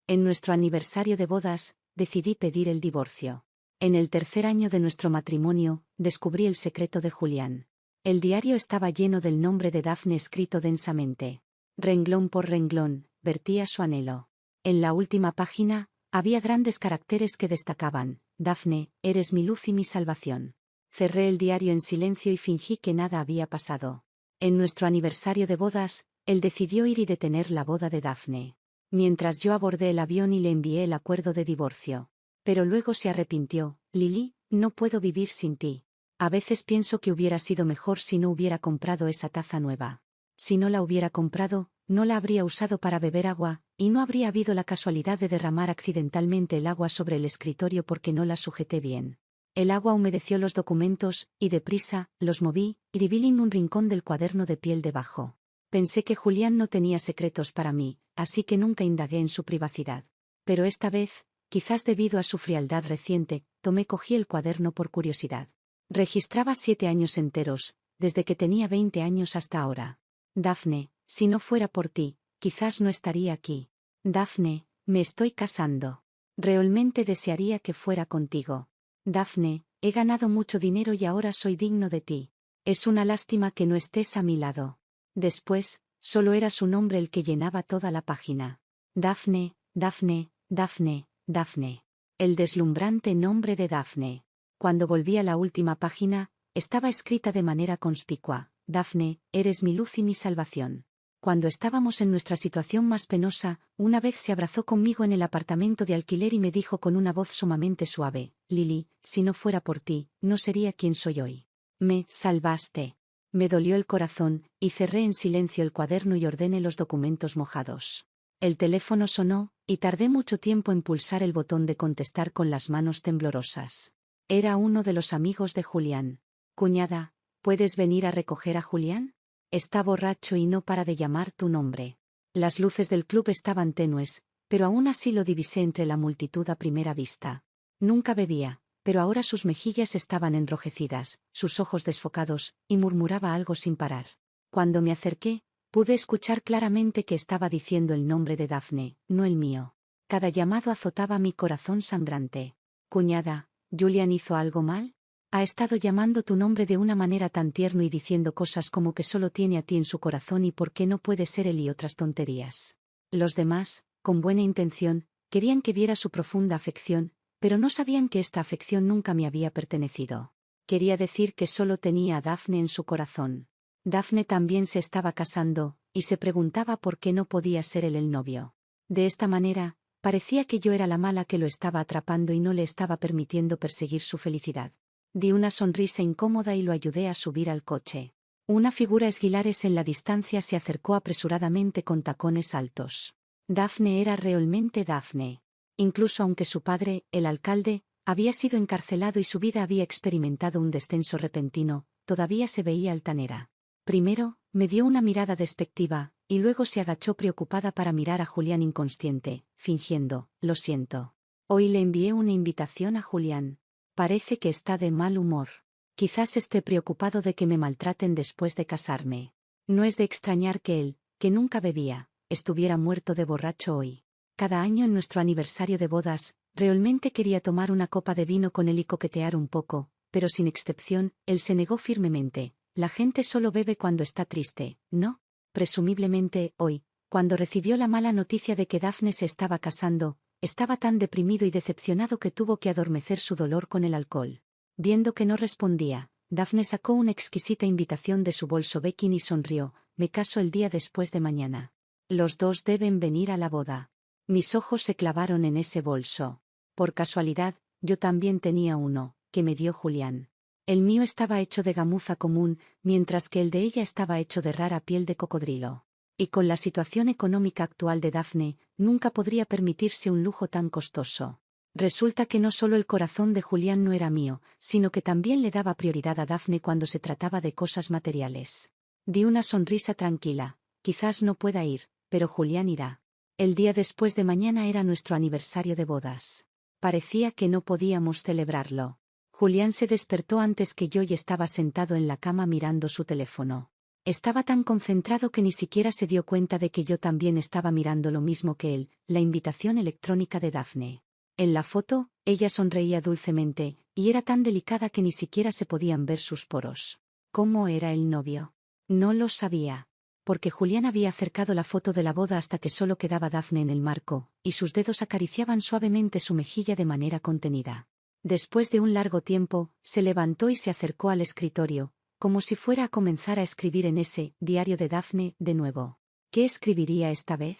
En nuestro aniversario de bodas, decidí pedir el divorcio. En el tercer año de nuestro matrimonio, descubrí el secreto de Julián. El diario estaba lleno del nombre de Dafne escrito densamente. Renglón por renglón, vertía su anhelo. En la última página, había grandes caracteres que destacaban: Dafne, eres mi luz y mi salvación. Cerré el diario en silencio y fingí que nada había pasado. En nuestro aniversario de bodas, él decidió ir y detener la boda de Dafne. Mientras yo abordé el avión y le envié el acuerdo de divorcio. Pero luego se arrepintió: Lily, no puedo vivir sin ti. A veces pienso que hubiera sido mejor si no hubiera comprado esa taza nueva. Si no la hubiera comprado, no la habría usado para beber agua, y no habría habido la casualidad de derramar accidentalmente el agua sobre el escritorio porque no la sujeté bien. El agua humedeció los documentos, y deprisa, los moví, en un rincón del cuaderno de piel debajo. Pensé que Julián no tenía secretos para mí, así que nunca indagué en su privacidad. Pero esta vez, quizás debido a su frialdad reciente, cogí el cuaderno por curiosidad. Registraba 7 años enteros, desde que tenía 20 años hasta ahora. Dafne, si no fuera por ti, quizás no estaría aquí. Dafne, me estoy casando. Realmente desearía que fuera contigo. Dafne, he ganado mucho dinero y ahora soy digno de ti. Es una lástima que no estés a mi lado. Después, solo era su nombre el que llenaba toda la página. Dafne, Dafne, Dafne, Dafne. El deslumbrante nombre de Dafne. Cuando volví a la última página, estaba escrita de manera conspicua: Dafne, eres mi luz y mi salvación. Cuando estábamos en nuestra situación más penosa, una vez se abrazó conmigo en el apartamento de alquiler y me dijo con una voz sumamente suave: Lily, si no fuera por ti, no sería quien soy hoy. Me salvaste. Me dolió el corazón, y cerré en silencio el cuaderno y ordené los documentos mojados. El teléfono sonó, y tardé mucho tiempo en pulsar el botón de contestar con las manos temblorosas. Era uno de los amigos de Julián. Cuñada, ¿puedes venir a recoger a Julián? Está borracho y no para de llamar tu nombre. Las luces del club estaban tenues, pero aún así lo divisé entre la multitud a primera vista. Nunca bebía, pero ahora sus mejillas estaban enrojecidas, sus ojos desfocados, y murmuraba algo sin parar. Cuando me acerqué, pude escuchar claramente que estaba diciendo el nombre de Dafne, no el mío. Cada llamado azotaba mi corazón sangrante. Cuñada, ¿Julián hizo algo mal? Ha estado llamando tu nombre de una manera tan tierna y diciendo cosas como que solo tiene a ti en su corazón y por qué no puede ser él y otras tonterías. Los demás, con buena intención, querían que viera su profunda afección, pero no sabían que esta afección nunca me había pertenecido. Quería decir que solo tenía a Dafne en su corazón. Dafne también se estaba casando, y se preguntaba por qué no podía ser él el novio. De esta manera, parecía que yo era la mala que lo estaba atrapando y no le estaba permitiendo perseguir su felicidad. Di una sonrisa incómoda y lo ayudé a subir al coche. Una figura esguilares en la distancia se acercó apresuradamente con tacones altos. Dafne era realmente Dafne. Incluso aunque su padre, el alcalde, había sido encarcelado y su vida había experimentado un descenso repentino, todavía se veía altanera. Primero, me dio una mirada despectiva, y luego se agachó preocupada para mirar a Julián inconsciente, fingiendo: lo siento. Hoy le envié una invitación a Julián. Parece que está de mal humor. Quizás esté preocupado de que me maltraten después de casarme. No es de extrañar que él, que nunca bebía, estuviera muerto de borracho hoy. Cada año en nuestro aniversario de bodas, realmente quería tomar una copa de vino con él y coquetear un poco, pero sin excepción, él se negó firmemente. La gente solo bebe cuando está triste, ¿no? Presumiblemente, hoy, cuando recibió la mala noticia de que Dafne se estaba casando, estaba tan deprimido y decepcionado que tuvo que adormecer su dolor con el alcohol. Viendo que no respondía, Dafne sacó una exquisita invitación de su bolso Bekin y sonrió: me caso el día después de mañana. Los dos deben venir a la boda. Mis ojos se clavaron en ese bolso. Por casualidad, yo también tenía uno, que me dio Julián. El mío estaba hecho de gamuza común, mientras que el de ella estaba hecho de rara piel de cocodrilo. Y con la situación económica actual de Dafne, nunca podría permitirse un lujo tan costoso. Resulta que no solo el corazón de Julián no era mío, sino que también le daba prioridad a Dafne cuando se trataba de cosas materiales. Di una sonrisa tranquila: quizás no pueda ir, pero Julián irá. El día después de mañana era nuestro aniversario de bodas. Parecía que no podíamos celebrarlo. Julián se despertó antes que yo y estaba sentado en la cama mirando su teléfono. Estaba tan concentrado que ni siquiera se dio cuenta de que yo también estaba mirando lo mismo que él, la invitación electrónica de Daphne. En la foto, ella sonreía dulcemente, y era tan delicada que ni siquiera se podían ver sus poros. ¿Cómo era el novio? No lo sabía. Porque Julián había acercado la foto de la boda hasta que solo quedaba Daphne en el marco, y sus dedos acariciaban suavemente su mejilla de manera contenida. Después de un largo tiempo, se levantó y se acercó al escritorio, como si fuera a comenzar a escribir en ese diario de Daphne de nuevo. ¿Qué escribiría esta vez?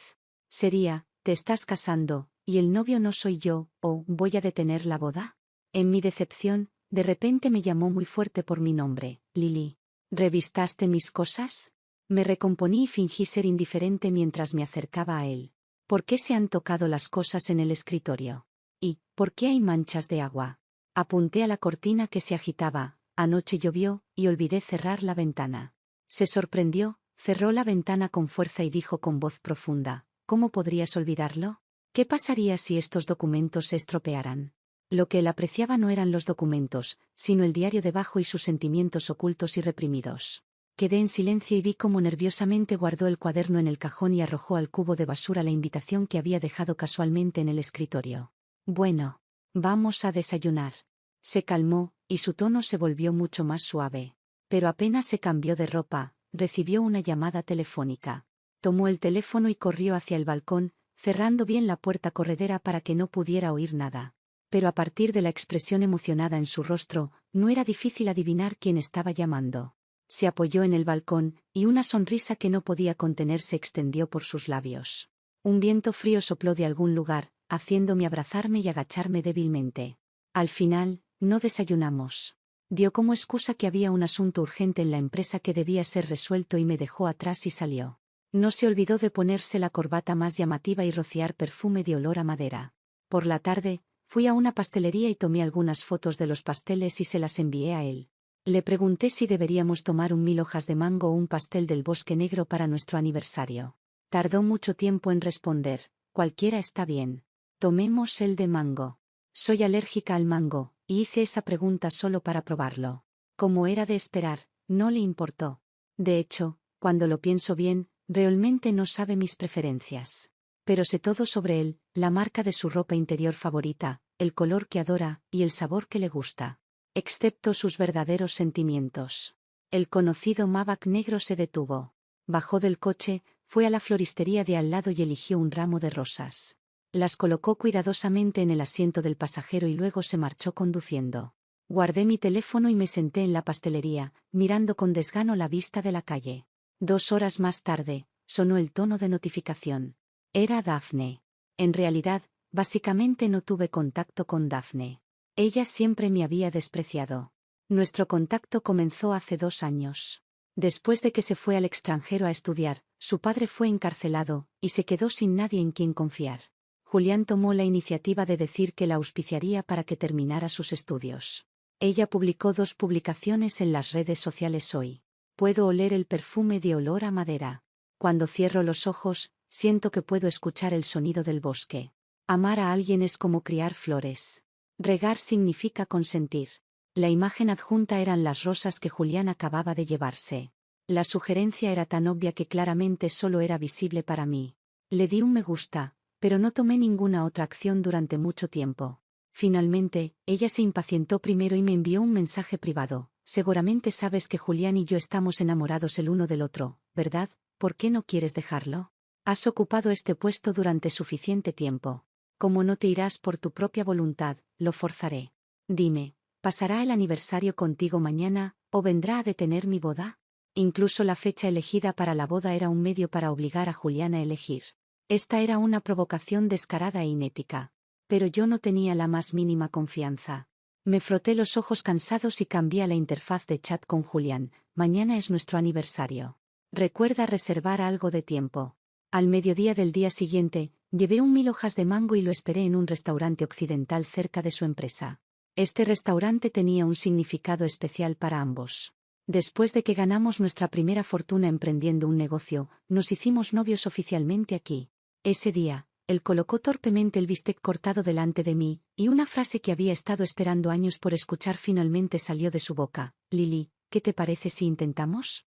Sería, te estás casando, y el novio no soy yo, o voy a detener la boda. En mi decepción, de repente me llamó muy fuerte por mi nombre, Lily. ¿Revistaste mis cosas? Me recomponí y fingí ser indiferente mientras me acercaba a él. ¿Por qué se han tocado las cosas en el escritorio? ¿Y por qué hay manchas de agua? Apunté a la cortina que se agitaba. Anoche llovió, y olvidé cerrar la ventana. Se sorprendió, cerró la ventana con fuerza y dijo con voz profunda, ¿cómo podrías olvidarlo? ¿Qué pasaría si estos documentos se estropearan? Lo que él apreciaba no eran los documentos, sino el diario debajo y sus sentimientos ocultos y reprimidos. Quedé en silencio y vi cómo nerviosamente guardó el cuaderno en el cajón y arrojó al cubo de basura la invitación que había dejado casualmente en el escritorio. Bueno, vamos a desayunar. Se calmó, y su tono se volvió mucho más suave. Pero apenas se cambió de ropa, recibió una llamada telefónica. Tomó el teléfono y corrió hacia el balcón, cerrando bien la puerta corredera para que no pudiera oír nada. Pero a partir de la expresión emocionada en su rostro, no era difícil adivinar quién estaba llamando. Se apoyó en el balcón, y una sonrisa que no podía contener se extendió por sus labios. Un viento frío sopló de algún lugar, haciéndome abrazarme y agacharme débilmente. Al final, no desayunamos. Dio como excusa que había un asunto urgente en la empresa que debía ser resuelto y me dejó atrás y salió. No se olvidó de ponerse la corbata más llamativa y rociar perfume de olor a madera. Por la tarde, fui a una pastelería y tomé algunas fotos de los pasteles y se las envié a él. Le pregunté si deberíamos tomar un 1000 hojas de mango o un pastel del bosque negro para nuestro aniversario. Tardó mucho tiempo en responder, cualquiera está bien. Tomemos el de mango. Soy alérgica al mango, y hice esa pregunta solo para probarlo. Como era de esperar, no le importó. De hecho, cuando lo pienso bien, realmente no sabe mis preferencias. Pero sé todo sobre él, la marca de su ropa interior favorita, el color que adora, y el sabor que le gusta. Excepto sus verdaderos sentimientos. El conocido Maybach negro se detuvo. Bajó del coche, fue a la floristería de al lado y eligió un ramo de rosas. Las colocó cuidadosamente en el asiento del pasajero y luego se marchó conduciendo. Guardé mi teléfono y me senté en la pastelería, mirando con desgano la vista de la calle. 2 horas más tarde, sonó el tono de notificación. Era Daphne. En realidad, básicamente no tuve contacto con Daphne. Ella siempre me había despreciado. Nuestro contacto comenzó hace 2 años. Después de que se fue al extranjero a estudiar, su padre fue encarcelado, y se quedó sin nadie en quien confiar. Julián tomó la iniciativa de decir que la auspiciaría para que terminara sus estudios. Ella publicó 2 publicaciones en las redes sociales hoy. Puedo oler el perfume de olor a madera. Cuando cierro los ojos, siento que puedo escuchar el sonido del bosque. Amar a alguien es como criar flores. Regar significa consentir. La imagen adjunta eran las rosas que Julián acababa de llevarse. La sugerencia era tan obvia que claramente solo era visible para mí. Le di un me gusta, pero no tomé ninguna otra acción durante mucho tiempo. Finalmente, ella se impacientó primero y me envió un mensaje privado. Seguramente sabes que Julián y yo estamos enamorados el uno del otro, ¿verdad? ¿Por qué no quieres dejarlo? Has ocupado este puesto durante suficiente tiempo. Como no te irás por tu propia voluntad, lo forzaré. Dime, ¿pasará el aniversario contigo mañana, o vendrá a detener mi boda? Incluso la fecha elegida para la boda era un medio para obligar a Julián a elegir. Esta era una provocación descarada e inética. Pero yo no tenía la más mínima confianza. Me froté los ojos cansados y cambié a la interfaz de chat con Julián. Mañana es nuestro aniversario. Recuerda reservar algo de tiempo. Al mediodía del día siguiente, llevé un 1000 hojas de mango y lo esperé en un restaurante occidental cerca de su empresa. Este restaurante tenía un significado especial para ambos. Después de que ganamos nuestra primera fortuna emprendiendo un negocio, nos hicimos novios oficialmente aquí. Ese día, él colocó torpemente el bistec cortado delante de mí, y una frase que había estado esperando años por escuchar finalmente salió de su boca. Lily, ¿qué te parece si intentamos?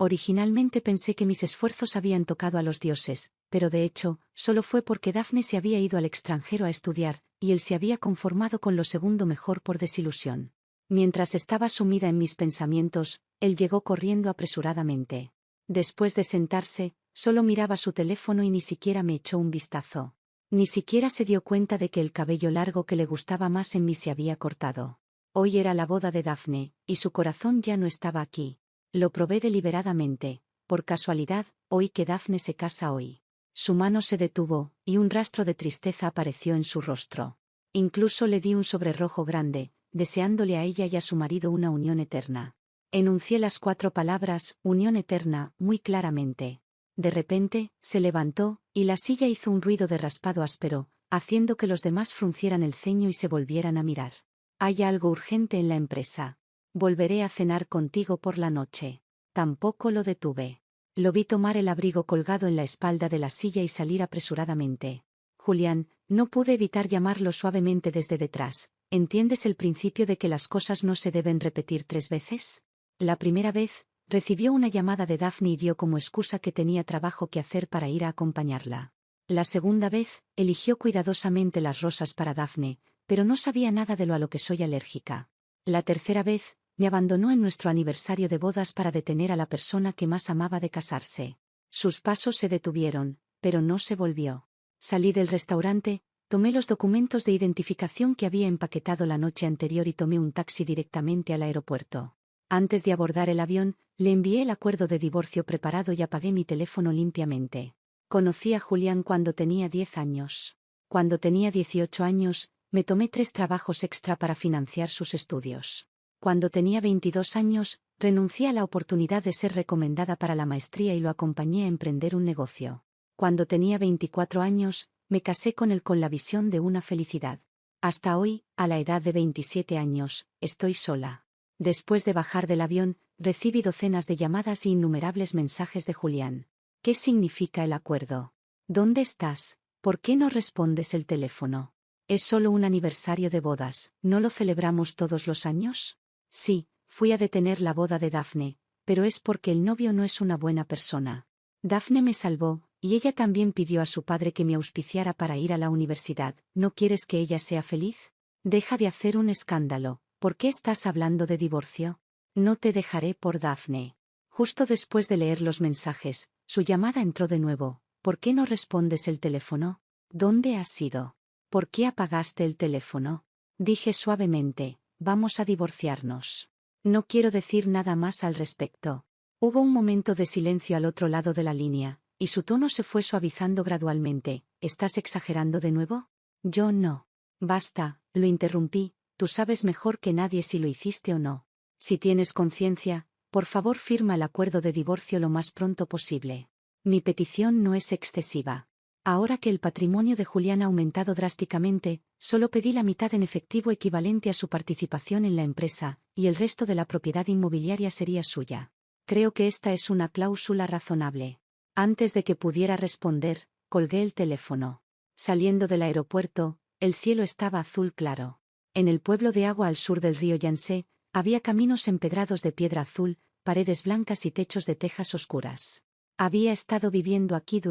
Originalmente pensé que mis esfuerzos habían tocado a los dioses, pero de hecho, solo fue porque Daphne se había ido al extranjero a estudiar, y él se había conformado con lo segundo mejor por desilusión. Mientras estaba sumida en mis pensamientos, él llegó corriendo apresuradamente. Después de sentarse, solo miraba su teléfono y ni siquiera me echó un vistazo. Ni siquiera se dio cuenta de que el cabello largo que le gustaba más en mí se había cortado. Hoy era la boda de Daphne, y su corazón ya no estaba aquí. Lo probé deliberadamente. Por casualidad, oí que Daphne se casa hoy. Su mano se detuvo, y un rastro de tristeza apareció en su rostro. Incluso le di un sobrerojo grande, deseándole a ella y a su marido una unión eterna. Enuncié las 4 palabras, unión eterna, muy claramente. De repente, se levantó, y la silla hizo un ruido de raspado áspero, haciendo que los demás fruncieran el ceño y se volvieran a mirar. Hay algo urgente en la empresa. Volveré a cenar contigo por la noche. Tampoco lo detuve. Lo vi tomar el abrigo colgado en la espalda de la silla y salir apresuradamente. Julián, no pude evitar llamarlo suavemente desde detrás. ¿Entiendes el principio de que las cosas no se deben repetir 3 veces? La primera vez, recibió una llamada de Daphne y dio como excusa que tenía trabajo que hacer para ir a acompañarla. La segunda vez, eligió cuidadosamente las rosas para Daphne, pero no sabía nada de lo a lo que soy alérgica. La tercera vez, me abandonó en nuestro aniversario de bodas para detener a la persona que más amaba de casarse. Sus pasos se detuvieron, pero no se volvió. Salí del restaurante, tomé los documentos de identificación que había empaquetado la noche anterior y tomé un taxi directamente al aeropuerto. Antes de abordar el avión, le envié el acuerdo de divorcio preparado y apagué mi teléfono limpiamente. Conocí a Julián cuando tenía 10 años. Cuando tenía 18 años, me tomé 3 trabajos extra para financiar sus estudios. Cuando tenía 22 años, renuncié a la oportunidad de ser recomendada para la maestría y lo acompañé a emprender un negocio. Cuando tenía 24 años, me casé con él con la visión de una felicidad. Hasta hoy, a la edad de 27 años, estoy sola. Después de bajar del avión, recibí docenas de llamadas e innumerables mensajes de Julián. ¿Qué significa el acuerdo? ¿Dónde estás? ¿Por qué no respondes el teléfono? Es solo un aniversario de bodas, ¿no lo celebramos todos los años? Sí, fui a detener la boda de Daphne, pero es porque el novio no es una buena persona. Daphne me salvó, y ella también pidió a su padre que me auspiciara para ir a la universidad. ¿No quieres que ella sea feliz? Deja de hacer un escándalo. ¿Por qué estás hablando de divorcio? No te dejaré por Daphne. Justo después de leer los mensajes, su llamada entró de nuevo. ¿Por qué no respondes el teléfono? ¿Dónde has ido? ¿Por qué apagaste el teléfono? Dije suavemente, vamos a divorciarnos. No quiero decir nada más al respecto. Hubo un momento de silencio al otro lado de la línea, y su tono se fue suavizando gradualmente. ¿Estás exagerando de nuevo? Yo no. Basta, lo interrumpí. Tú sabes mejor que nadie si lo hiciste o no. Si tienes conciencia, por favor firma el acuerdo de divorcio lo más pronto posible. Mi petición no es excesiva. Ahora que el patrimonio de Julián ha aumentado drásticamente, solo pedí la mitad en efectivo equivalente a su participación en la empresa, y el resto de la propiedad inmobiliaria sería suya. Creo que esta es una cláusula razonable. Antes de que pudiera responder, colgué el teléfono. Saliendo del aeropuerto, el cielo estaba azul claro. En el pueblo de agua al sur del río Yangtze, había caminos empedrados de piedra azul, paredes blancas y techos de tejas oscuras. Había estado viviendo aquí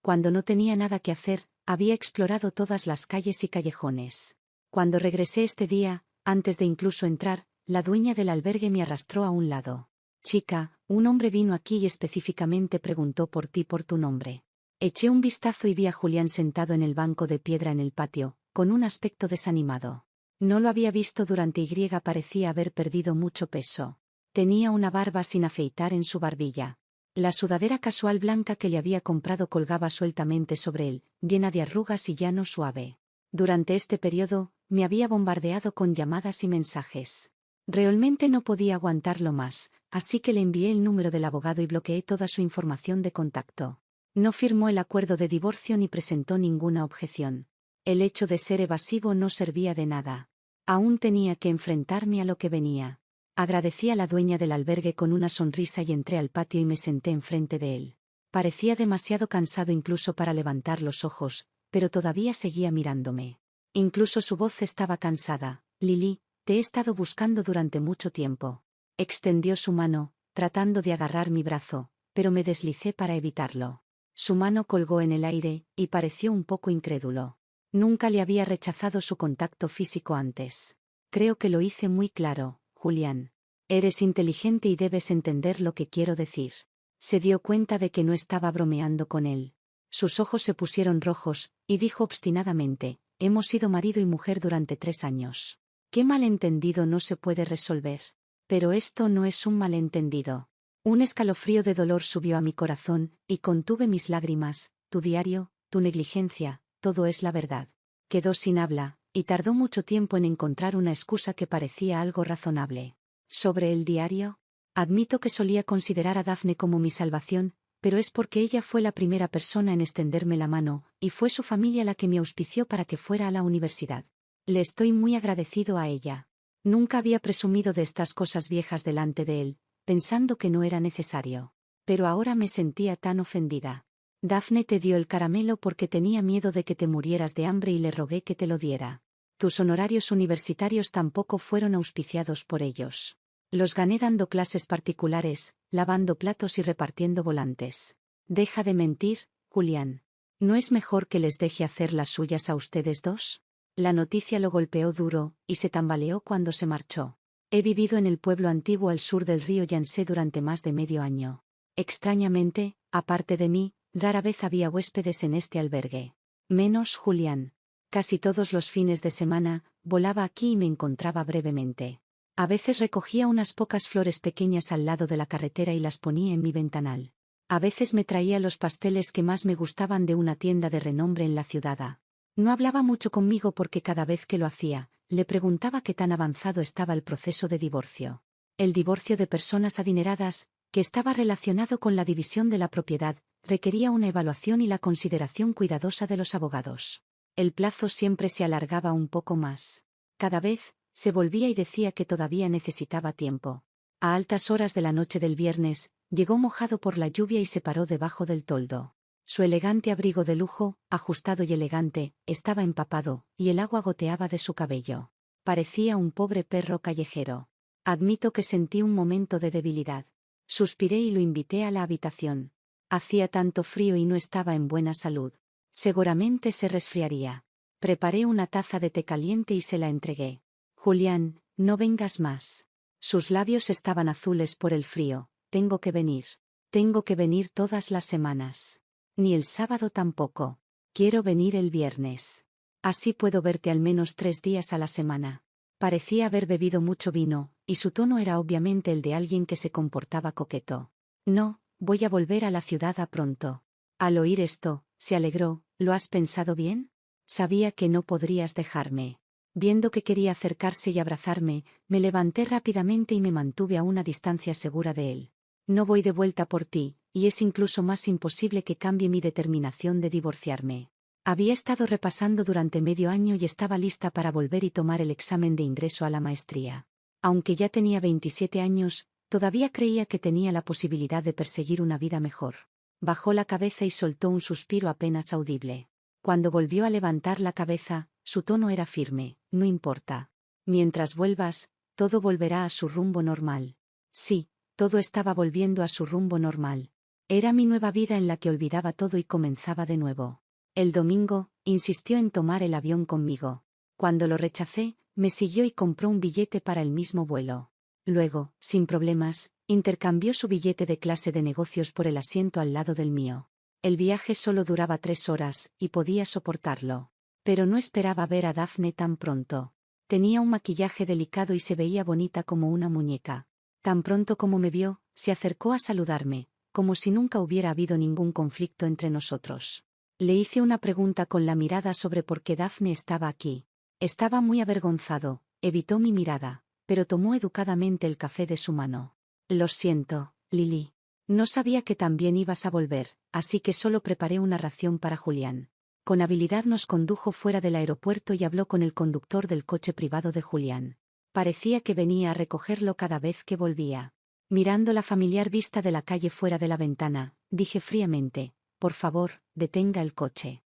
cuando no tenía nada que hacer, había explorado todas las calles y callejones. Cuando regresé este día, antes de incluso entrar, la dueña del albergue me arrastró a un lado. Chica, un hombre vino aquí y específicamente preguntó por ti por tu nombre. Eché un vistazo y vi a Julián sentado en el banco de piedra en el patio, con un aspecto desanimado. No lo había visto durante y parecía haber perdido mucho peso. Tenía una barba sin afeitar en su barbilla. La sudadera casual blanca que le había comprado colgaba sueltamente sobre él, llena de arrugas y llano suave. Durante este periodo, me había bombardeado con llamadas y mensajes. Realmente no podía aguantarlo más, así que le envié el número del abogado y bloqueé toda su información de contacto. No firmó el acuerdo de divorcio ni presentó ninguna objeción. El hecho de ser evasivo no servía de nada. Aún tenía que enfrentarme a lo que venía. Agradecí a la dueña del albergue con una sonrisa y entré al patio y me senté enfrente de él. Parecía demasiado cansado incluso para levantar los ojos, pero todavía seguía mirándome. Incluso su voz estaba cansada. Lily, te he estado buscando durante mucho tiempo. Extendió su mano, tratando de agarrar mi brazo, pero me deslicé para evitarlo. Su mano colgó en el aire, y pareció un poco incrédulo. Nunca le había rechazado su contacto físico antes. Creo que lo hice muy claro, Julián. Eres inteligente y debes entender lo que quiero decir. Se dio cuenta de que no estaba bromeando con él. Sus ojos se pusieron rojos, y dijo obstinadamente, hemos sido marido y mujer durante 3 años. ¿Qué malentendido no se puede resolver? Pero esto no es un malentendido. Un escalofrío de dolor subió a mi corazón, y contuve mis lágrimas. Tu diario, tu negligencia, todo es la verdad. Quedó sin habla, y tardó mucho tiempo en encontrar una excusa que parecía algo razonable. ¿Sobre el diario? Admito que solía considerar a Daphne como mi salvación, pero es porque ella fue la primera persona en extenderme la mano, y fue su familia la que me auspició para que fuera a la universidad. Le estoy muy agradecido a ella. Nunca había presumido de estas cosas viejas delante de él, pensando que no era necesario. Pero ahora me sentía tan ofendida. Daphne te dio el caramelo porque tenía miedo de que te murieras de hambre y le rogué que te lo diera. Tus honorarios universitarios tampoco fueron auspiciados por ellos. Los gané dando clases particulares, lavando platos y repartiendo volantes. Deja de mentir, Julián. ¿No es mejor que les deje hacer las suyas a ustedes dos? La noticia lo golpeó duro, y se tambaleó cuando se marchó. He vivido en el pueblo antiguo al sur del río Yangtze durante más de medio año. Extrañamente, aparte de mí, rara vez había huéspedes en este albergue. Menos Julián. Casi todos los fines de semana, volaba aquí y me encontraba brevemente. A veces recogía unas pocas flores pequeñas al lado de la carretera y las ponía en mi ventanal. A veces me traía los pasteles que más me gustaban de una tienda de renombre en la ciudad. No hablaba mucho conmigo porque cada vez que lo hacía, le preguntaba qué tan avanzado estaba el proceso de divorcio. El divorcio de personas adineradas, que estaba relacionado con la división de la propiedad, requería una evaluación y la consideración cuidadosa de los abogados. El plazo siempre se alargaba un poco más. Cada vez, se volvía y decía que todavía necesitaba tiempo. A altas horas de la noche del viernes, llegó mojado por la lluvia y se paró debajo del toldo. Su elegante abrigo de lujo, ajustado y elegante, estaba empapado, y el agua goteaba de su cabello. Parecía un pobre perro callejero. Admito que sentí un momento de debilidad. Suspiré y lo invité a la habitación. Hacía tanto frío y no estaba en buena salud. Seguramente se resfriaría. Preparé una taza de té caliente y se la entregué. Julián, no vengas más. Sus labios estaban azules por el frío. Tengo que venir. Tengo que venir todas las semanas. Ni el sábado tampoco. Quiero venir el viernes. Así puedo verte al menos 3 días a la semana. Parecía haber bebido mucho vino, y su tono era obviamente el de alguien que se comportaba coqueto. No, voy a volver a la ciudad a pronto. Al oír esto, se alegró. ¿Lo has pensado bien? Sabía que no podrías dejarme. Viendo que quería acercarse y abrazarme, me levanté rápidamente y me mantuve a una distancia segura de él. No voy de vuelta por ti, y es incluso más imposible que cambie mi determinación de divorciarme. Había estado repasando durante medio año y estaba lista para volver y tomar el examen de ingreso a la maestría. Aunque ya tenía 27 años, todavía creía que tenía la posibilidad de perseguir una vida mejor. Bajó la cabeza y soltó un suspiro apenas audible. Cuando volvió a levantar la cabeza, su tono era firme. No importa. Mientras vuelvas, todo volverá a su rumbo normal. Sí, todo estaba volviendo a su rumbo normal. Era mi nueva vida en la que olvidaba todo y comenzaba de nuevo. El domingo, insistió en tomar el avión conmigo. Cuando lo rechacé, me siguió y compró un billete para el mismo vuelo. Luego, sin problemas, intercambió su billete de clase de negocios por el asiento al lado del mío. El viaje solo duraba 3 horas, y podía soportarlo. Pero no esperaba ver a Daphne tan pronto. Tenía un maquillaje delicado y se veía bonita como una muñeca. Tan pronto como me vio, se acercó a saludarme, como si nunca hubiera habido ningún conflicto entre nosotros. Le hice una pregunta con la mirada sobre por qué Daphne estaba aquí. Estaba muy avergonzado, evitó mi mirada, pero tomó educadamente el café de su mano. Lo siento, Lily. No sabía que también ibas a volver, así que solo preparé una ración para Julián. Con habilidad nos condujo fuera del aeropuerto y habló con el conductor del coche privado de Julián. Parecía que venía a recogerlo cada vez que volvía. Mirando la familiar vista de la calle fuera de la ventana, dije fríamente, por favor, detenga el coche.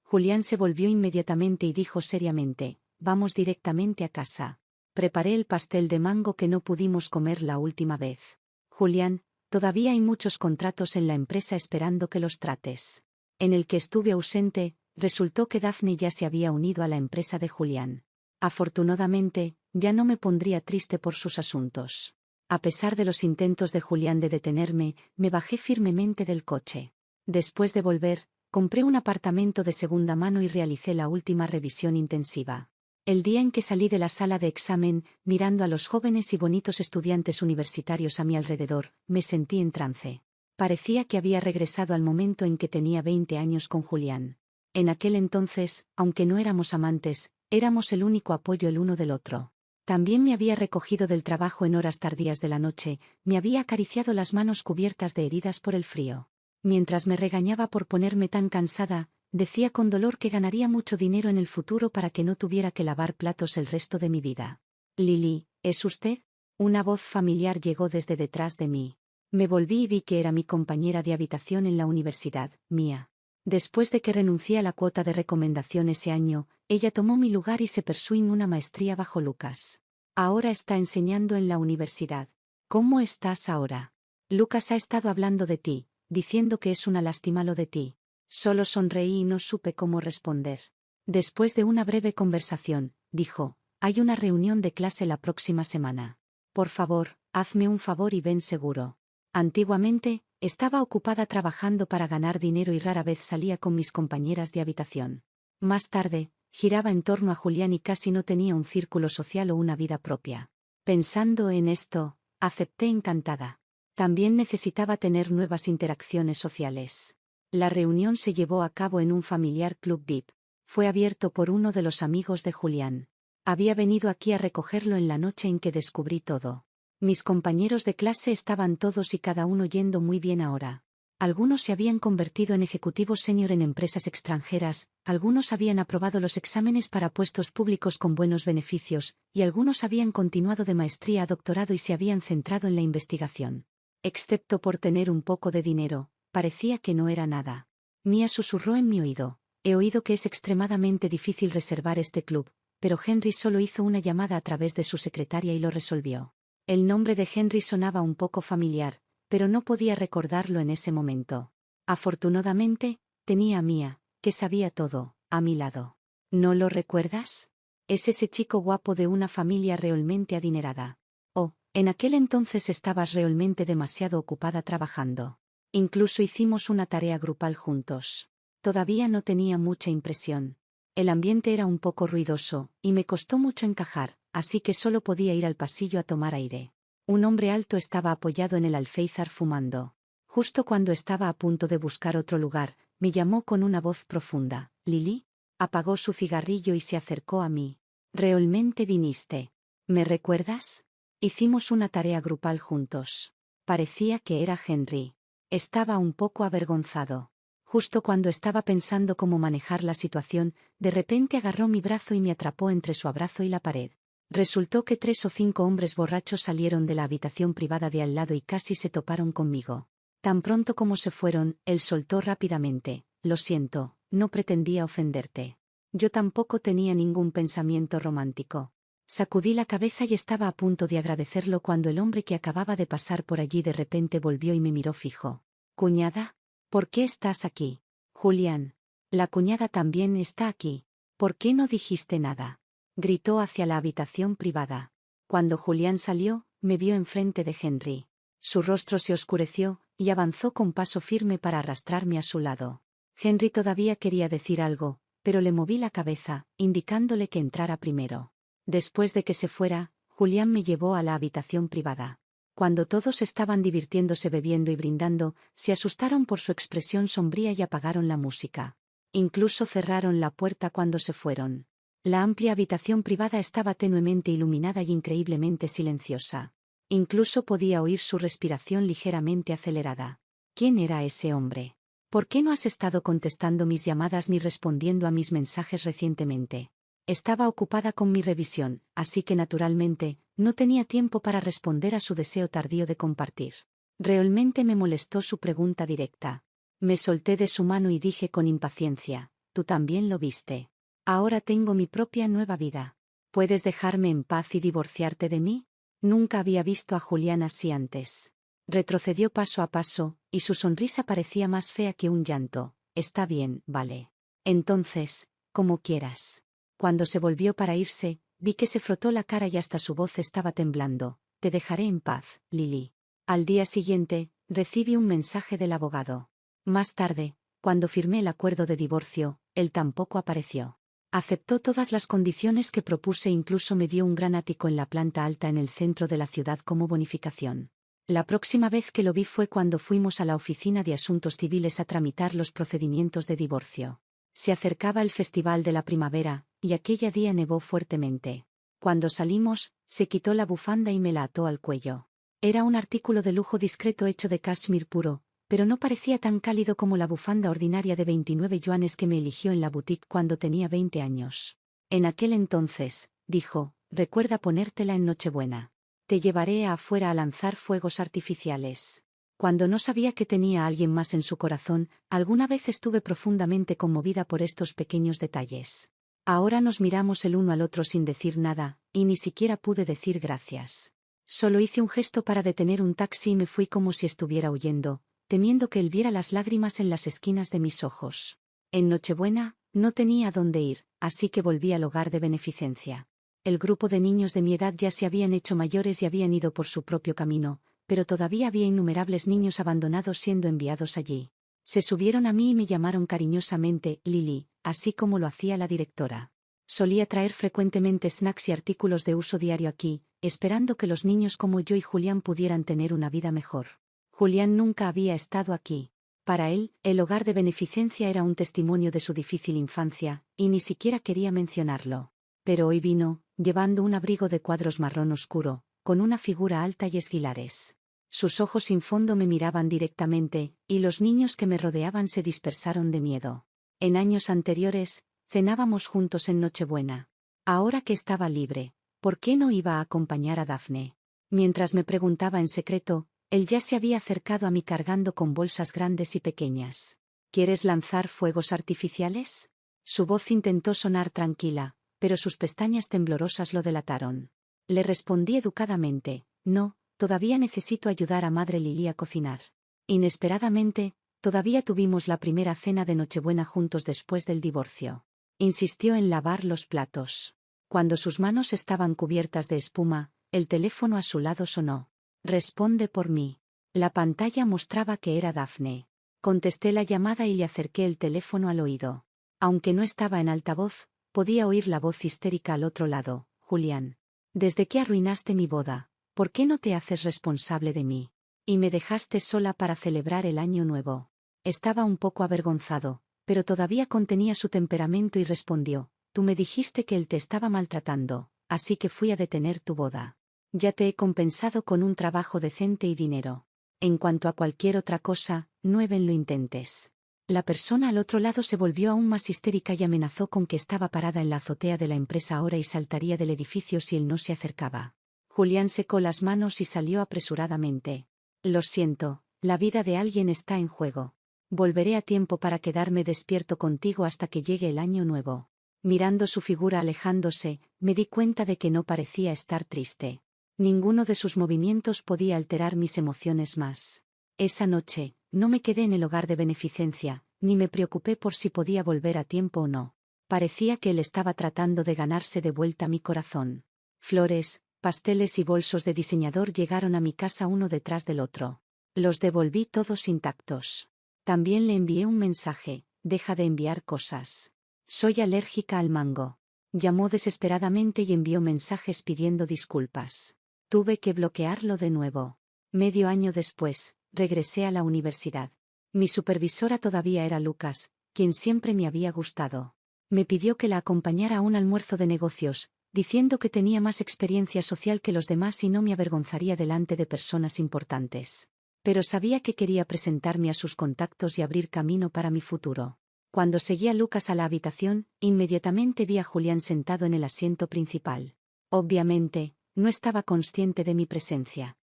Julián se volvió inmediatamente y dijo seriamente, vamos directamente a casa. Preparé el pastel de mango que no pudimos comer la última vez. Julián, todavía hay muchos contratos en la empresa esperando que los trates. En el que estuve ausente, resultó que Daphne ya se había unido a la empresa de Julián. Afortunadamente, ya no me pondría triste por sus asuntos. A pesar de los intentos de Julián de detenerme, me bajé firmemente del coche. Después de volver, compré un apartamento de segunda mano y realicé la última revisión intensiva. El día en que salí de la sala de examen, mirando a los jóvenes y bonitos estudiantes universitarios a mi alrededor, me sentí en trance. Parecía que había regresado al momento en que tenía 20 años con Julián. En aquel entonces, aunque no éramos amantes, éramos el único apoyo el uno del otro. También me había recogido del trabajo en horas tardías de la noche, me había acariciado las manos cubiertas de heridas por el frío. Mientras me regañaba por ponerme tan cansada, decía con dolor que ganaría mucho dinero en el futuro para que no tuviera que lavar platos el resto de mi vida. «Lily, ¿es usted?». Una voz familiar llegó desde detrás de mí. Me volví y vi que era mi compañera de habitación en la universidad, Mia. Después de que renuncié a la cuota de recomendación ese año, ella tomó mi lugar y se persuadió en una maestría bajo Lucas. Ahora está enseñando en la universidad. ¿Cómo estás ahora? Lucas ha estado hablando de ti, diciendo que es una lástima lo de ti. Solo sonreí y no supe cómo responder. Después de una breve conversación, dijo, hay una reunión de clase la próxima semana. Por favor, hazme un favor y ven seguro. Antiguamente, estaba ocupada trabajando para ganar dinero y rara vez salía con mis compañeras de habitación. Más tarde, giraba en torno a Julián y casi no tenía un círculo social o una vida propia. Pensando en esto, acepté encantada. También necesitaba tener nuevas interacciones sociales. La reunión se llevó a cabo en un familiar club VIP. Fue abierto por uno de los amigos de Julián. Había venido aquí a recogerlo en la noche en que descubrí todo. Mis compañeros de clase estaban todos y cada uno yendo muy bien ahora. Algunos se habían convertido en ejecutivos senior en empresas extranjeras, algunos habían aprobado los exámenes para puestos públicos con buenos beneficios, y algunos habían continuado de maestría a doctorado y se habían centrado en la investigación. Excepto por tener un poco de dinero, parecía que no era nada. Mia susurró en mi oído. He oído que es extremadamente difícil reservar este club, pero Henry solo hizo una llamada a través de su secretaria y lo resolvió. El nombre de Henry sonaba un poco familiar, pero no podía recordarlo en ese momento. Afortunadamente, tenía a Mia, que sabía todo, a mi lado. ¿No lo recuerdas? Es ese chico guapo de una familia realmente adinerada. Oh, en aquel entonces estabas realmente demasiado ocupada trabajando. Incluso hicimos una tarea grupal juntos. Todavía no tenía mucha impresión. El ambiente era un poco ruidoso, y me costó mucho encajar, así que solo podía ir al pasillo a tomar aire. Un hombre alto estaba apoyado en el alféizar fumando. Justo cuando estaba a punto de buscar otro lugar, me llamó con una voz profunda. «Lily». Apagó su cigarrillo y se acercó a mí. «¿Realmente viniste? ¿Me recuerdas? Hicimos una tarea grupal juntos». Parecía que era Henry. Estaba un poco avergonzado. Justo cuando estaba pensando cómo manejar la situación, de repente agarró mi brazo y me atrapó entre su abrazo y la pared. Resultó que 3 o 5 hombres borrachos salieron de la habitación privada de al lado y casi se toparon conmigo. Tan pronto como se fueron, él soltó rápidamente: «Lo siento, no pretendía ofenderte». Yo tampoco tenía ningún pensamiento romántico. Sacudí la cabeza y estaba a punto de agradecerlo cuando el hombre que acababa de pasar por allí de repente volvió y me miró fijo. «¿Cuñada? ¿Por qué estás aquí?» «Julián. La cuñada también está aquí. ¿Por qué no dijiste nada?», gritó hacia la habitación privada. Cuando Julián salió, me vio enfrente de Henry. Su rostro se oscureció, y avanzó con paso firme para arrastrarme a su lado. Henry todavía quería decir algo, pero le moví la cabeza, indicándole que entrara primero. Después de que se fuera, Julián me llevó a la habitación privada. Cuando todos estaban divirtiéndose bebiendo y brindando, se asustaron por su expresión sombría y apagaron la música. Incluso cerraron la puerta cuando se fueron. La amplia habitación privada estaba tenuemente iluminada y increíblemente silenciosa. Incluso podía oír su respiración ligeramente acelerada. ¿Quién era ese hombre? ¿Por qué no has estado contestando mis llamadas ni respondiendo a mis mensajes recientemente? Estaba ocupada con mi revisión, así que naturalmente, no tenía tiempo para responder a su deseo tardío de compartir. Realmente me molestó su pregunta directa. Me solté de su mano y dije con impaciencia: «Tú también lo viste. Ahora tengo mi propia nueva vida. ¿Puedes dejarme en paz y divorciarte de mí?». Nunca había visto a Julián así antes. Retrocedió paso a paso, y su sonrisa parecía más fea que un llanto. Está bien, vale. Entonces, como quieras. Cuando se volvió para irse, vi que se frotó la cara y hasta su voz estaba temblando. Te dejaré en paz, Lily. Al día siguiente, recibí un mensaje del abogado. Más tarde, cuando firmé el acuerdo de divorcio, él tampoco apareció. Aceptó todas las condiciones que propuse e incluso me dio un gran ático en la planta alta en el centro de la ciudad como bonificación. La próxima vez que lo vi fue cuando fuimos a la oficina de asuntos civiles a tramitar los procedimientos de divorcio. Se acercaba el festival de la primavera, y aquella día nevó fuertemente. Cuando salimos, se quitó la bufanda y me la ató al cuello. Era un artículo de lujo discreto hecho de cashmere puro, pero no parecía tan cálido como la bufanda ordinaria de 29 yuanes que me eligió en la boutique cuando tenía 20 años. En aquel entonces, dijo, recuerda ponértela en Nochebuena. Te llevaré afuera a lanzar fuegos artificiales. Cuando no sabía que tenía a alguien más en su corazón, alguna vez estuve profundamente conmovida por estos pequeños detalles. Ahora nos miramos el uno al otro sin decir nada, y ni siquiera pude decir gracias. Solo hice un gesto para detener un taxi y me fui como si estuviera huyendo, temiendo que él viera las lágrimas en las esquinas de mis ojos. En Nochebuena, no tenía a dónde ir, así que volví al hogar de beneficencia. El grupo de niños de mi edad ya se habían hecho mayores y habían ido por su propio camino, pero todavía había innumerables niños abandonados siendo enviados allí. Se subieron a mí y me llamaron cariñosamente Lily, así como lo hacía la directora. Solía traer frecuentemente snacks y artículos de uso diario aquí, esperando que los niños como yo y Julián pudieran tener una vida mejor. Julián nunca había estado aquí. Para él, el hogar de beneficencia era un testimonio de su difícil infancia, y ni siquiera quería mencionarlo. Pero hoy vino, llevando un abrigo de cuadros marrón oscuro, con una figura alta y esguilares. Sus ojos sin fondo me miraban directamente, y los niños que me rodeaban se dispersaron de miedo. En años anteriores, cenábamos juntos en Nochebuena. Ahora que estaba libre, ¿por qué no iba a acompañar a Daphne? Mientras me preguntaba en secreto, él ya se había acercado a mí cargando con bolsas grandes y pequeñas. ¿Quieres lanzar fuegos artificiales? Su voz intentó sonar tranquila, pero sus pestañas temblorosas lo delataron. Le respondí educadamente, no, todavía necesito ayudar a Madre Lily a cocinar. Inesperadamente, todavía tuvimos la primera cena de Nochebuena juntos después del divorcio. Insistió en lavar los platos. Cuando sus manos estaban cubiertas de espuma, el teléfono a su lado sonó. Responde por mí. La pantalla mostraba que era Daphne. Contesté la llamada y le acerqué el teléfono al oído. Aunque no estaba en altavoz, podía oír la voz histérica al otro lado. Julián. Desde que arruinaste mi boda, ¿por qué no te haces responsable de mí? Y me dejaste sola para celebrar el año nuevo. Estaba un poco avergonzado, pero todavía contenía su temperamento y respondió, tú me dijiste que él te estaba maltratando, así que fui a detener tu boda. Ya te he compensado con un trabajo decente y dinero. En cuanto a cualquier otra cosa, no lo intentes. La persona al otro lado se volvió aún más histérica y amenazó con que estaba parada en la azotea de la empresa ahora y saltaría del edificio si él no se acercaba. Julián secó las manos y salió apresuradamente. Lo siento, la vida de alguien está en juego. Volveré a tiempo para quedarme despierto contigo hasta que llegue el año nuevo. Mirando su figura alejándose, me di cuenta de que no parecía estar triste. Ninguno de sus movimientos podía alterar mis emociones más. Esa noche, no me quedé en el hogar de beneficencia, ni me preocupé por si podía volver a tiempo o no. Parecía que él estaba tratando de ganarse de vuelta mi corazón. Flores, pasteles y bolsos de diseñador llegaron a mi casa uno detrás del otro. Los devolví todos intactos. También le envié un mensaje, deja de enviar cosas. Soy alérgica al mango. Llamó desesperadamente y envió mensajes pidiendo disculpas. Tuve que bloquearlo de nuevo. Medio año después, regresé a la universidad. Mi supervisora todavía era Lucas, quien siempre me había gustado. Me pidió que la acompañara a un almuerzo de negocios, diciendo que tenía más experiencia social que los demás y no me avergonzaría delante de personas importantes. Pero sabía que quería presentarme a sus contactos y abrir camino para mi futuro. Cuando seguí a Lucas a la habitación, inmediatamente vi a Julián sentado en el asiento principal. Obviamente, no estaba consciente de mi presencia.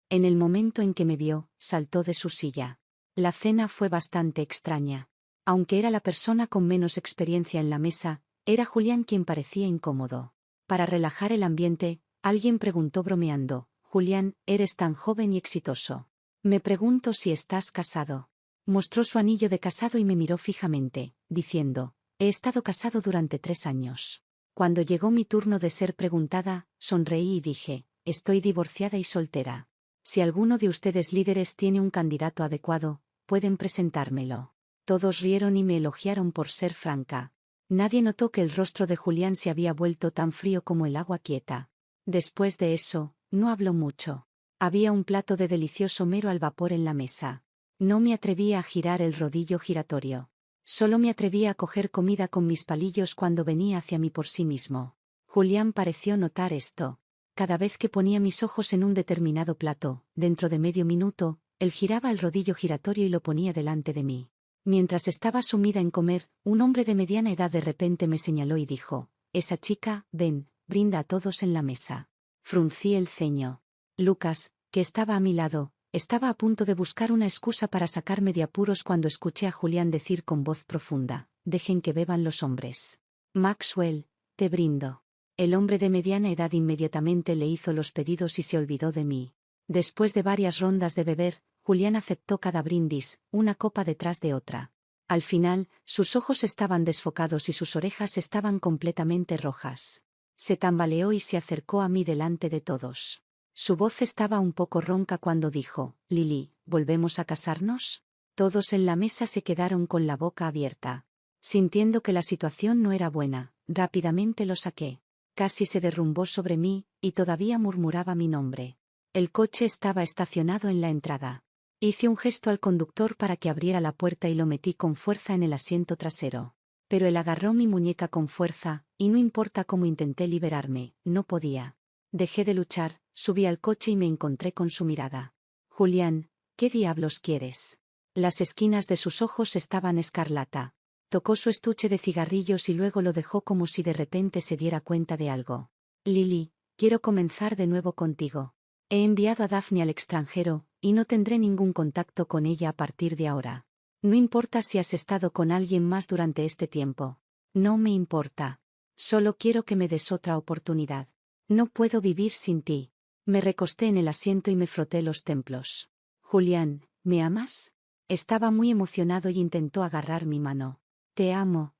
En el momento en que me vio, saltó de su silla. La cena fue bastante extraña. Aunque era la persona con menos experiencia en la mesa, era Julián quien parecía incómodo. Para relajar el ambiente, alguien preguntó bromeando, Julián, eres tan joven y exitoso. Me pregunto si estás casado. Mostró su anillo de casado y me miró fijamente, diciendo, he estado casado durante 3 años. Cuando llegó mi turno de ser preguntada, sonreí y dije, estoy divorciada y soltera. Si alguno de ustedes líderes tiene un candidato adecuado, pueden presentármelo. Todos rieron y me elogiaron por ser franca. Nadie notó que el rostro de Julián se había vuelto tan frío como el agua quieta. Después de eso, no habló mucho. Había un plato de delicioso mero al vapor en la mesa. No me atrevía a girar el rodillo giratorio. Solo me atrevía a coger comida con mis palillos cuando venía hacia mí por sí mismo. Julián pareció notar esto. Cada vez que ponía mis ojos en un determinado plato, dentro de medio minuto, él giraba el rodillo giratorio y lo ponía delante de mí. Mientras estaba sumida en comer, un hombre de mediana edad de repente me señaló y dijo, esa chica, ven, brinda a todos en la mesa. Fruncí el ceño. Lucas, que estaba a mi lado, estaba a punto de buscar una excusa para sacarme de apuros cuando escuché a Julián decir con voz profunda, dejen que beban los hombres. Maxwell, te brindo. El hombre de mediana edad inmediatamente le hizo los pedidos y se olvidó de mí. Después de varias rondas de beber, Julián aceptó cada brindis, una copa detrás de otra. Al final, sus ojos estaban desfocados y sus orejas estaban completamente rojas. Se tambaleó y se acercó a mí delante de todos. Su voz estaba un poco ronca cuando dijo, Lily, ¿volvemos a casarnos? Todos en la mesa se quedaron con la boca abierta. Sintiendo que la situación no era buena, rápidamente lo saqué. Casi se derrumbó sobre mí, y todavía murmuraba mi nombre. El coche estaba estacionado en la entrada. Hice un gesto al conductor para que abriera la puerta y lo metí con fuerza en el asiento trasero. Pero él agarró mi muñeca con fuerza, y no importa cómo intenté liberarme, no podía. Dejé de luchar, subí al coche y me encontré con su mirada. Julián, ¿qué diablos quieres? Las esquinas de sus ojos estaban escarlata. Tocó su estuche de cigarrillos y luego lo dejó como si de repente se diera cuenta de algo. Lily, quiero comenzar de nuevo contigo. He enviado a Daphne al extranjero, y no tendré ningún contacto con ella a partir de ahora. No importa si has estado con alguien más durante este tiempo. No me importa. Solo quiero que me des otra oportunidad. No puedo vivir sin ti. Me recosté en el asiento y me froté los templos. Julián, ¿me amas? Estaba muy emocionado y intentó agarrar mi mano. Te amo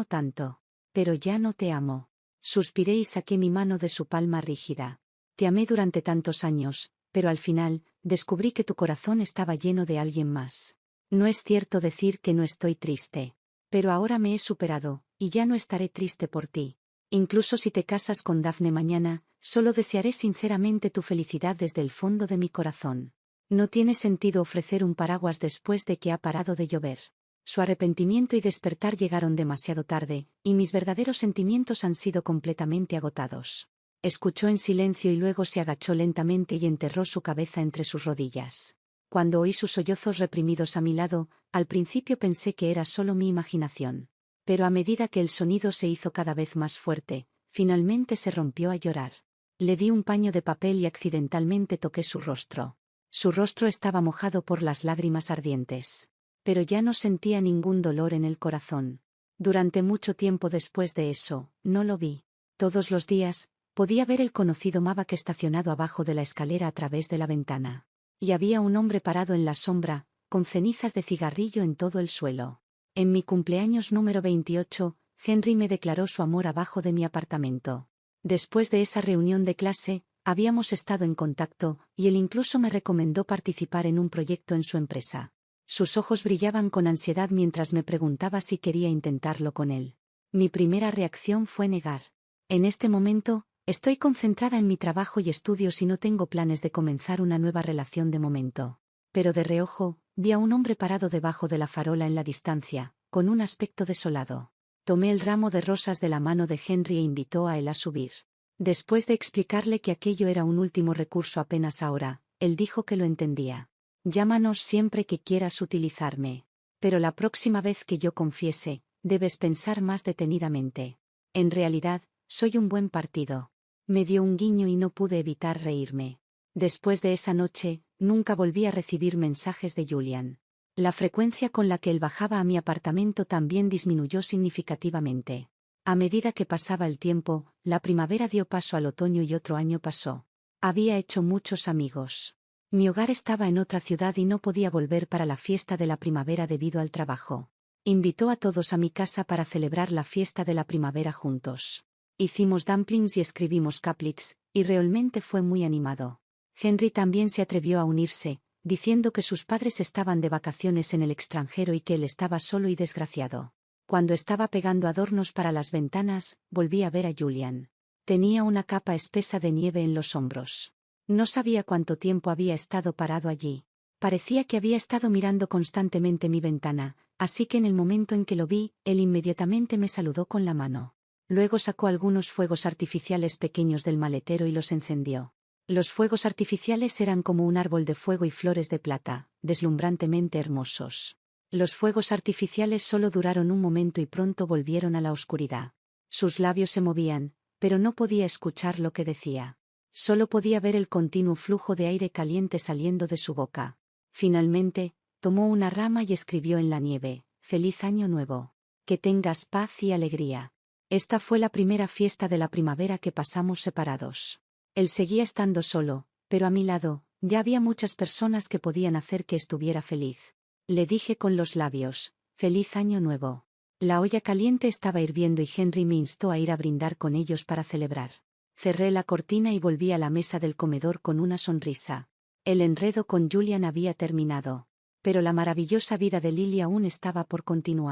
tanto. Pero ya no te amo. Suspiré y saqué mi mano de su palma rígida. Te amé durante tantos años, pero al final, descubrí que tu corazón estaba lleno de alguien más. No es cierto decir que no estoy triste. Pero ahora me he superado, y ya no estaré triste por ti. Incluso si te casas con Daphne mañana, solo desearé sinceramente tu felicidad desde el fondo de mi corazón. No tiene sentido ofrecer un paraguas después de que ha parado de llover. Su arrepentimiento y despertar llegaron demasiado tarde, y mis verdaderos sentimientos han sido completamente agotados. Escuchó en silencio y luego se agachó lentamente y enterró su cabeza entre sus rodillas. Cuando oí sus sollozos reprimidos a mi lado, al principio pensé que era solo mi imaginación. Pero a medida que el sonido se hizo cada vez más fuerte, finalmente se rompió a llorar. Le di un paño de papel y accidentalmente toqué su rostro. Su rostro estaba mojado por las lágrimas ardientes. Pero ya no sentía ningún dolor en el corazón. Durante mucho tiempo después de eso, no lo vi. Todos los días, podía ver el conocido Maybach estacionado abajo de la escalera a través de la ventana. Y había un hombre parado en la sombra, con cenizas de cigarrillo en todo el suelo. En mi cumpleaños número 28, Henry me declaró su amor abajo de mi apartamento. Después de esa reunión de clase, habíamos estado en contacto, y él incluso me recomendó participar en un proyecto en su empresa. Sus ojos brillaban con ansiedad mientras me preguntaba si quería intentarlo con él. Mi primera reacción fue negar. En este momento, estoy concentrada en mi trabajo y estudios y no tengo planes de comenzar una nueva relación de momento. Pero de reojo, vi a un hombre parado debajo de la farola en la distancia, con un aspecto desolado. Tomé el ramo de rosas de la mano de Henry e invitó a él a subir. Después de explicarle que aquello era un último recurso apenas ahora, él dijo que lo entendía. Llámanos siempre que quieras utilizarme. Pero la próxima vez que yo confiese, debes pensar más detenidamente. En realidad, soy un buen partido. Me dio un guiño y no pude evitar reírme. Después de esa noche, nunca volví a recibir mensajes de Julián. La frecuencia con la que él bajaba a mi apartamento también disminuyó significativamente. A medida que pasaba el tiempo, la primavera dio paso al otoño y otro año pasó. Había hecho muchos amigos. Mi hogar estaba en otra ciudad y no podía volver para la fiesta de la primavera debido al trabajo. Invitó a todos a mi casa para celebrar la fiesta de la primavera juntos. Hicimos dumplings y escribimos couplets, y realmente fue muy animado. Henry también se atrevió a unirse, diciendo que sus padres estaban de vacaciones en el extranjero y que él estaba solo y desgraciado. Cuando estaba pegando adornos para las ventanas, volví a ver a Julian. Tenía una capa espesa de nieve en los hombros. No sabía cuánto tiempo había estado parado allí. Parecía que había estado mirando constantemente mi ventana, así que en el momento en que lo vi, él inmediatamente me saludó con la mano. Luego sacó algunos fuegos artificiales pequeños del maletero y los encendió. Los fuegos artificiales eran como un árbol de fuego y flores de plata, deslumbrantemente hermosos. Los fuegos artificiales solo duraron un momento y pronto volvieron a la oscuridad. Sus labios se movían, pero no podía escuchar lo que decía. Solo podía ver el continuo flujo de aire caliente saliendo de su boca. Finalmente, tomó una rama y escribió en la nieve: «Feliz Año Nuevo. Que tengas paz y alegría». Esta fue la primera fiesta de la primavera que pasamos separados. Él seguía estando solo, pero a mi lado, ya había muchas personas que podían hacer que estuviera feliz. Le dije con los labios: «Feliz Año Nuevo». La olla caliente estaba hirviendo y Henry me instó a ir a brindar con ellos para celebrar. Cerré la cortina y volví a la mesa del comedor con una sonrisa. El enredo con Julian había terminado. Pero la maravillosa vida de Lily aún estaba por continuar.